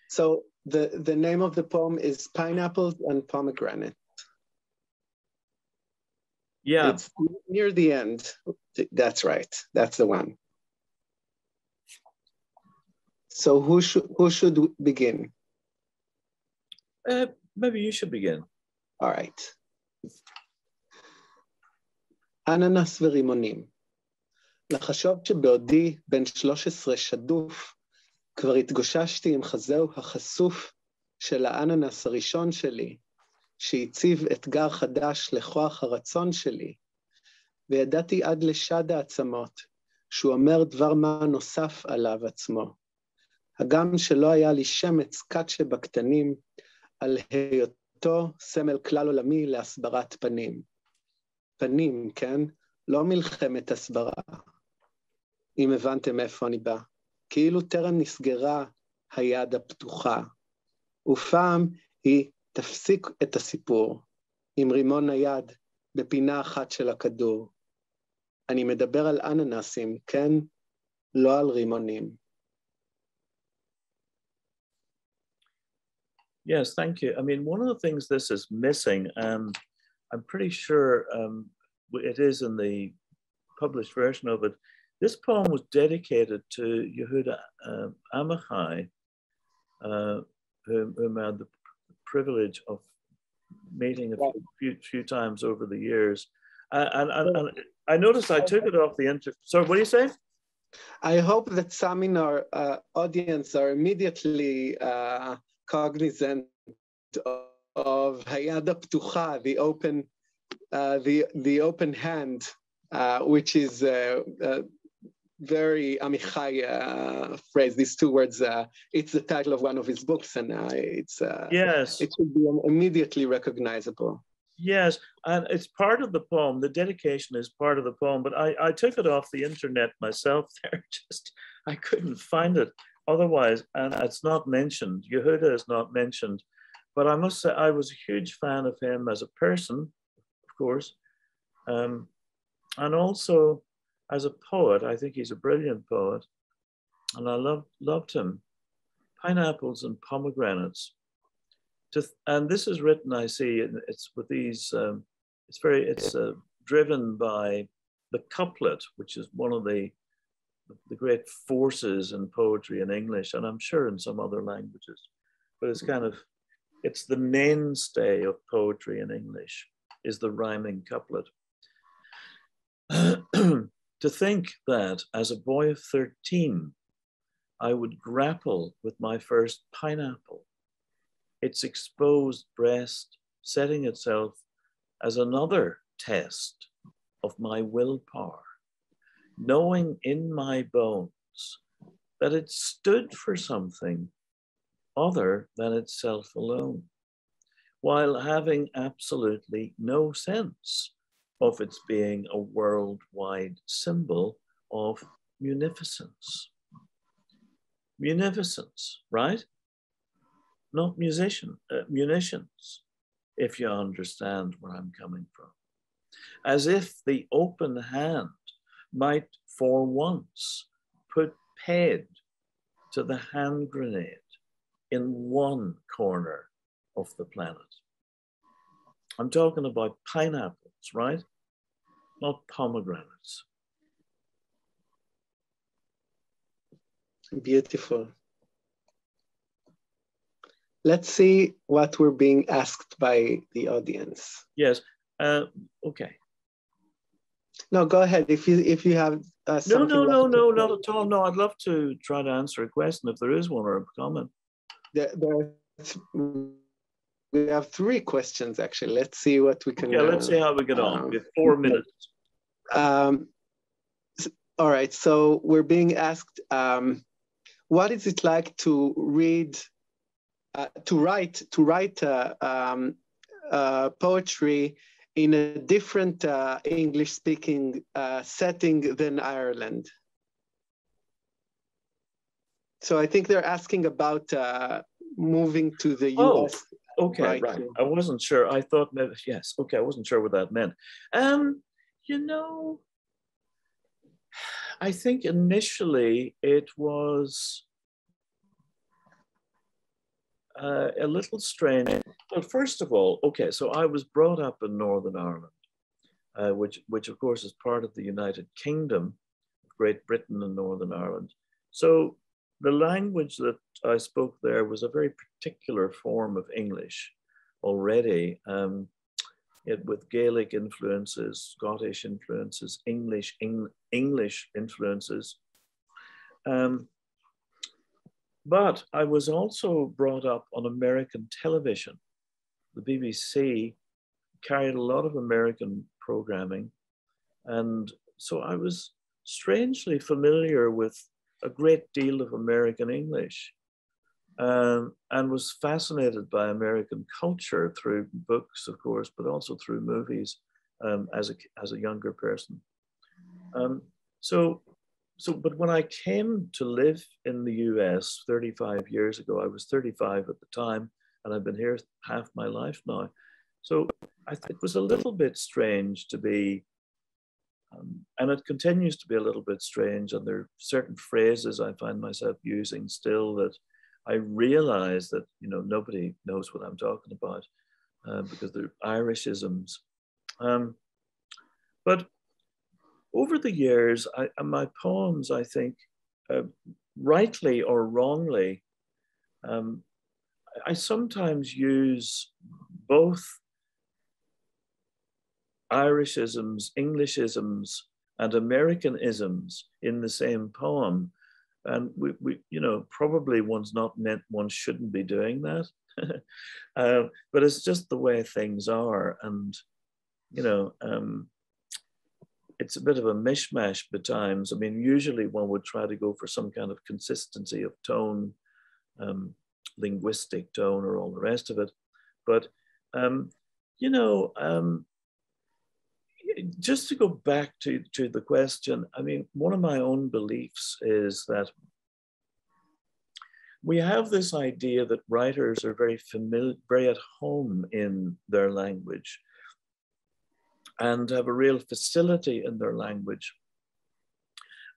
So the name of the poem is Pineapples and Pomegranate. Yeah. It's near the end. That's right. That's the one. So who should begin? Maybe you should begin. All right. אננס ורימונים. לחשוב שבעודי בן 13 שדוף, כבר התגוששתי עם חזהו החשוף של האננס הראשון שלי, שהציב אתגר חדש לכוח הרצון שלי, וידעתי עד לשד העצמות, שהוא אומר דבר מה נוסף עליו עצמו. הגם שלא היה לי שמץ קט שבקטנים, על היותו סמל כלל עולמי להסברת פנים. פנים, כן? לא מלחמת הסברה. אם הבנתם איפה אני בא. כאילו טרם נסגרה היד הפתוחה. ופעם היא תפסיק את הסיפור, עם רימון היד בפינה אחת של הכדור. אני מדבר על אננסים, כן? לא על רימונים. Yes, thank you. I mean, one of the things this is missing, and I'm pretty sure it is in the published version of it, this poem was dedicated to Yehuda Amichai, whom I had the privilege of meeting a few times over the years. And I noticed I took it off the internet. Sorry, what do you say? I hope that some in our audience are immediately cognizant of Hayad Ptucha, the open hand, which is very Amichai phrase. These two words. It's the title of one of his books, and yes, it should be immediately recognizable. Yes, and it's part of the poem. The dedication is part of the poem, but I took it off the internet myself there. I couldn't find it otherwise, and it's not mentioned. Yehuda is not mentioned, but I must say I was a huge fan of him as a person, of course, and also as a poet. I think he's a brilliant poet, and I loved him. Pineapples and Pomegranates. And this is written, I see, it's with these, it's driven by the couplet, which is one of the great forces in poetry in English, and I'm sure in some other languages, but it's the mainstay of poetry in English, is the rhyming couplet. To think that as a boy of 13, I would grapple with my first pineapple, its exposed breast setting itself as another test of my willpower, knowing in my bones that it stood for something other than itself alone, while having absolutely no sense of its being a worldwide symbol of munificence. Munificence, right? Not munitions, if you understand where I'm coming from. As if the open hand might for once put paid to the hand grenade in one corner of the planet. I'm talking about pineapples, right? Not pomegranates. Beautiful. Let's see what we're being asked by the audience. Yes. Okay. No, go ahead. If you have something. No, not at all. No, I'd love to try to answer a question if there is one or a comment. We have 3 questions actually. Let's see what we can. Yeah, let's see how we get on. We have 4 minutes. All right. So we're being asked, what is it like to read, to write poetry in a different English-speaking setting than Ireland? So I think they're asking about moving to the US. Okay, right. I wasn't sure. I thought maybe, yes. Okay, I wasn't sure what that meant. You know, I think initially it was a little strange. Well, first of all, okay, so I was brought up in Northern Ireland, which of course is part of the United Kingdom, Great Britain and Northern Ireland. So the language that I spoke there was a very particular form of English already, with Gaelic influences, Scottish influences, English influences. But I was also brought up on American television. The BBC carried a lot of American programming. And so I was strangely familiar with a great deal of American English, and was fascinated by American culture through books, of course, but also through movies as a younger person. But when I came to live in the US 35 years ago, I was 35 at the time, and I've been here half my life now. So it was a little bit strange to be, and it continues to be a little bit strange. And there are certain phrases I find myself using still that I realize that, you know, nobody knows what I'm talking about because they're Irishisms. But over the years, my poems, I think, rightly or wrongly, I sometimes use both Irishisms, Englishisms, and Americanisms in the same poem. And we you know, probably one's not meant one shouldn't be doing that. But it's just the way things are. And, you know, it's a bit of a mishmash at times. I mean, usually one would try to go for some kind of consistency of tone, linguistic tone, or all the rest of it. But, you know, just to go back to the question, I mean, one of my own beliefs is that we have this idea that writers are very familiar, very at home in their language, and have a real facility in their language.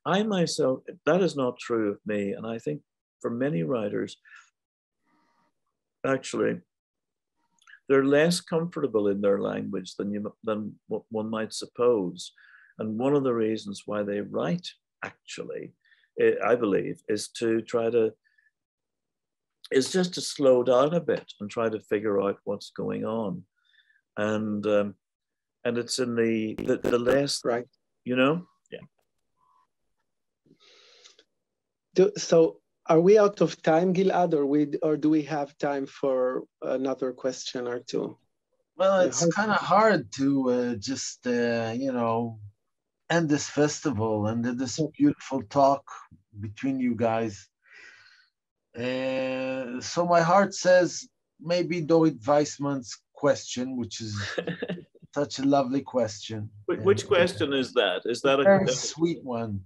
I myself, that is not true of me. And I think for many writers, actually, they're less comfortable in their language than what one might suppose. And one of the reasons why they write, actually, I believe, is just to slow down a bit and try to figure out what's going on. And it's in the less, right, you know? Yeah. So are we out of time, Gilad, or do we have time for another question or two? Well, it's kind of hard to just, you know, end this festival and this beautiful talk between you guys. So my heart says maybe Dorit Weissman's question, which is such a lovely question. Which question is that? Is that a very sweet one?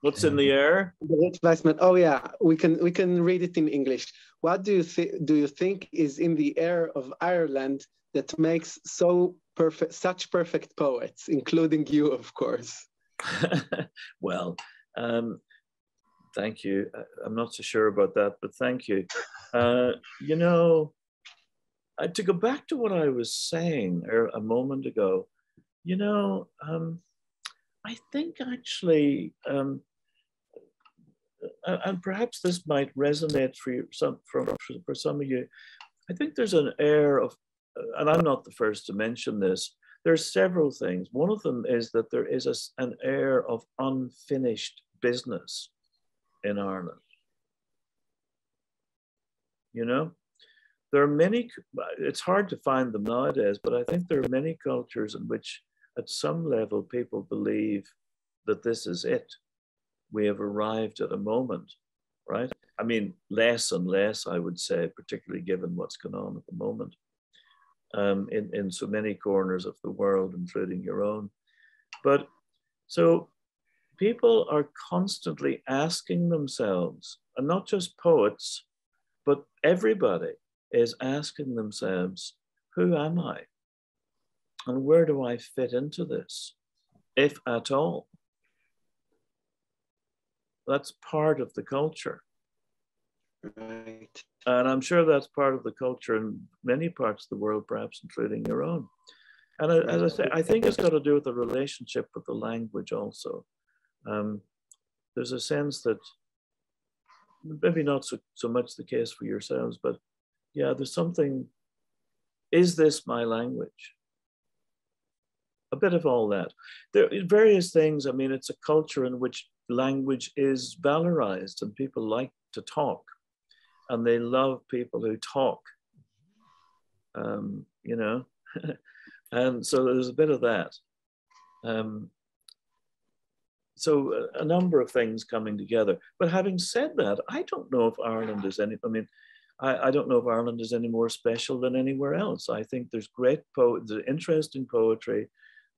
What's in the air? Oh yeah, we can read it in English. What do you think is in the air of Ireland that makes such perfect poets, including you, of course? Well, thank you. I'm not so sure about that, but thank you. You know, to go back to what I was saying a moment ago, you know, I think actually, and perhaps this might resonate for some of you. I think there's an air of, and I'm not the first to mention this, there's several things. One of them is that there is an air of unfinished business in Ireland. You know, there are many, it's hard to find them nowadays, but I think there are many cultures in which at some level people believe that this is it. We have arrived at a moment, right? I mean, less and less, I would say, particularly given what's going on at the moment in so many corners of the world, including your own. But so people are constantly asking themselves, and not just poets, but everybody is asking themselves, who am I? And where do I fit into this, if at all? That's part of the culture. Right. And I'm sure that's part of the culture in many parts of the world, perhaps including your own. And as I say, I think it's got to do with the relationship with the language also. There's a sense that, maybe not so much the case for yourselves, but yeah, there's something, is this my language? A bit of all that. There are various things. I mean, it's a culture in which language is valorized and people like to talk and they love people who talk, you know, and so there's a bit of that. So a number of things coming together. But having said that, I don't know if Ireland is any, I mean, I don't know if Ireland is any more special than anywhere else. I think there's great poets, there's interesting poetry.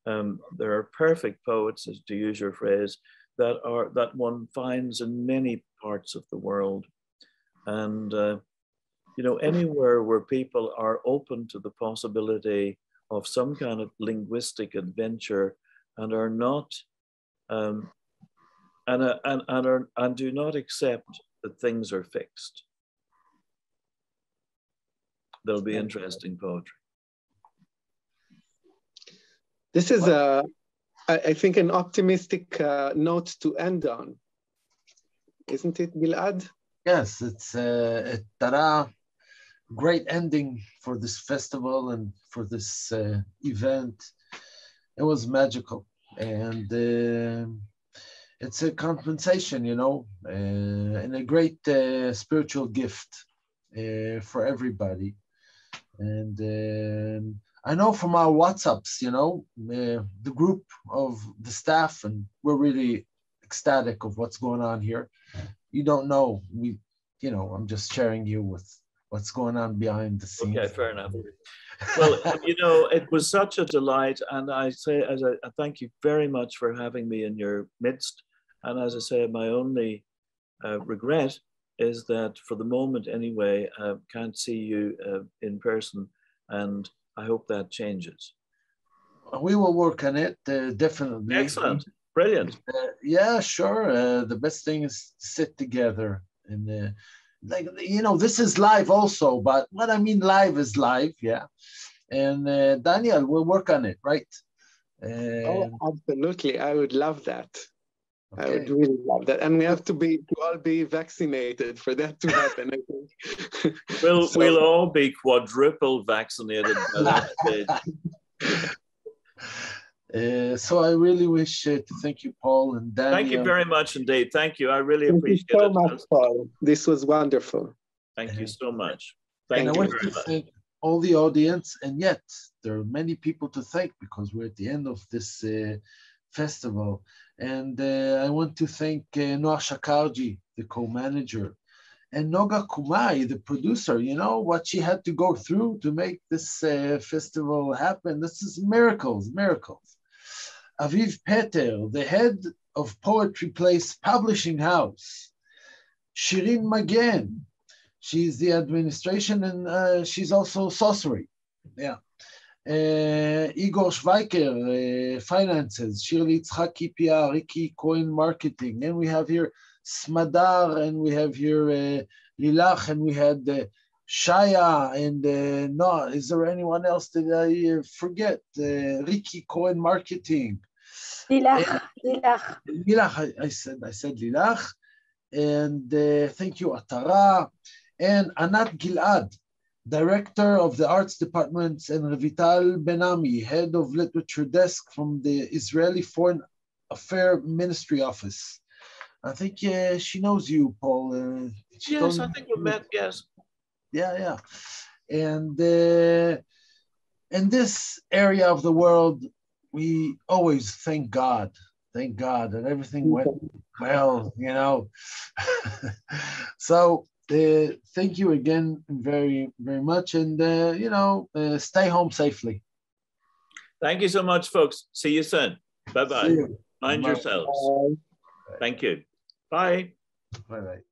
There are perfect poets, as to use your phrase, that one finds in many parts of the world. And, you know, anywhere where people are open to the possibility of some kind of linguistic adventure and are not, and do not accept that things are fixed, there'll be interesting poetry. This is, I think, an optimistic note to end on, isn't it, Gilad? Yes, it's a great ending for this festival and for this event. It was magical, and it's a compensation, you know, and a great spiritual gift for everybody. And I know from our WhatsApps, you know, the group of the staff, and we're really ecstatic of what's going on here. You don't know, you know, I'm just sharing you with what's going on behind the scenes. Okay, fair enough. Well, you know, it was such a delight, and I say, I thank you very much for having me in your midst. And as I say, my only regret is that for the moment anyway, can't see you in person, and I hope that changes. We will work on it, definitely. Excellent, brilliant. Yeah, sure. The best thing is to sit together and like, you know, this is live also, but what I mean live is live, yeah. And Daniel, we'll work on it, right? Oh, absolutely. I would love that. Okay. I would really love that. And we have to all be vaccinated for that to happen, I think. We'll all be quadruple vaccinated by that stage. So I really wish to thank you, Paul and Daniel. Thank you very much indeed. Thank you. I really appreciate it. Thank you so much, Paul. This was wonderful. Thank you so much. And I Thank you want very to much. thank all the audience, and yet there are many people to thank because we're at the end of this festival. And I want to thank Noah Shakarji, the co-manager, and Noga Kumai, the producer. You know what she had to go through to make this festival happen. This is miracles, miracles. Aviv Peter, the head of Poetry Place Publishing House. Shirin Magen, she's the administration, and she's also sorcery. Yeah. Igor Schweiker, finances. Shirley Tzchaki PR, Ricky Cohen, marketing. And we have here Smadar, and we have here Lilach, and we had Shaya, and no, is there anyone else that I forget? Ricky Cohen Marketing. Lilach. Lilach, I said Lilach. And thank you, Atara. And Anat Gilad, Director of the Arts Department, and Revital Benami, Head of Literature Desk from the Israeli Foreign Affairs Ministry Office. I think she knows you, Paul. Yes, I think we met, yes. Yeah. And in this area of the world, we always thank God that everything went well, you know. So thank you again very, very much. And, you know, stay home safely. Thank you so much, folks. See you soon. Bye-bye. Mind yourselves. Bye. Thank you. Bye. Bye-bye.